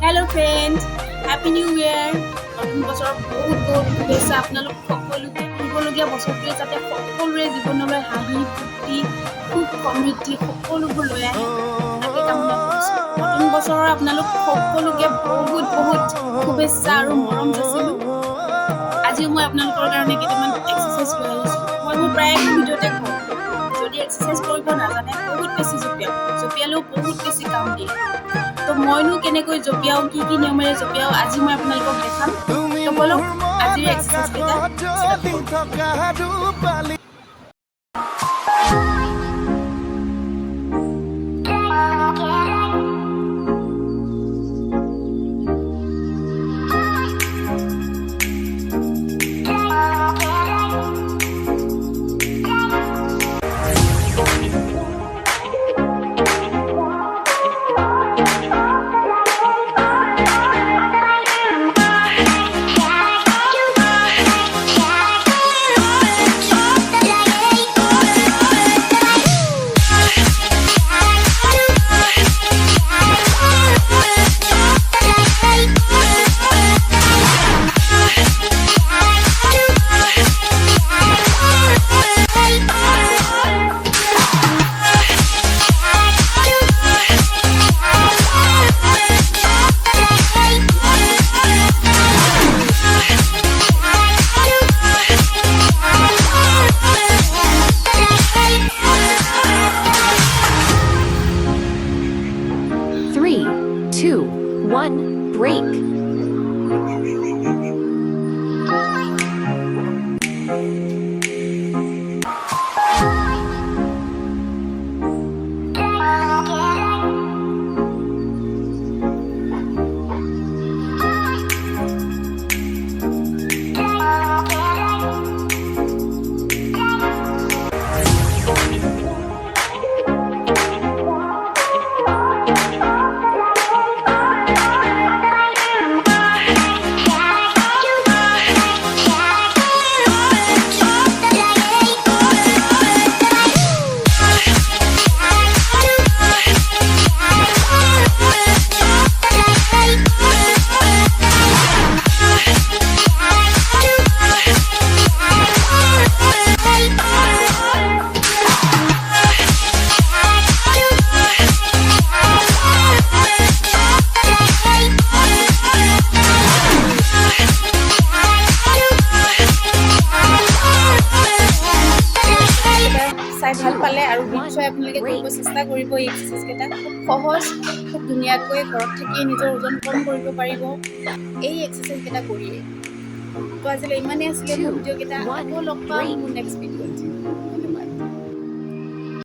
Hello friends, Happy New Year! নতুন বছৰৰ বহুত বহুত শুভেচ্ছা আপোনালোক সকলোকে আহিবলগীয়া বছৰটোৱে যাতে সকলোৰে জীৱনলৈ হাঁহি ফূৰ্তি সুখ সমৃদ্ধি সকলোবোৰ লৈ আহে তাকে কামনা কৰিছোঁ। নতুন বছৰৰ আপোনালোক সকলোকে বহুত বহুত শুভেচ্ছা আৰু মৰম যাচিলোঁ। আজিও মই আপোনালোকৰ কাৰণে কেইটামান এক্সাৰচাইজ লৈ আহিছোঁ। মই মোৰ প্ৰায় ভিডিঅ'তে কওঁ, যদি এক্সাৰচাইজ কৰিব নাজানে বহুত বেছি জঁপিয়ালেও বহুত বেছি কাম দিয়ে। তো মইনো কেনেকৈ জঁপিয়াও, কি কি নিয়মেৰে জঁপিয়াও আজি মই আপোনালোকক দেখাম। তো বলক আজিৰ exercise Three, two, one, break. চাই ভাল পালে আৰু নিশ্চয় আপোনালোকে কৰিব চেষ্টা কৰিব। এই এক্সাৰচাইজকেইটা খুব সহজ, খুব ধুনীয়াকৈ ঘৰত থাকিয়ে নিজৰ ওজন কম কৰিব পাৰিব এই এক্সাৰচাইজকেইটা কৰিয়ে। তো আজিলৈ ইমানেই আছিলে মোৰ ভিডিঅ'কেইটা। আকৌ লগ পাম মোৰ নেক্সট ভিডিঅ'ত।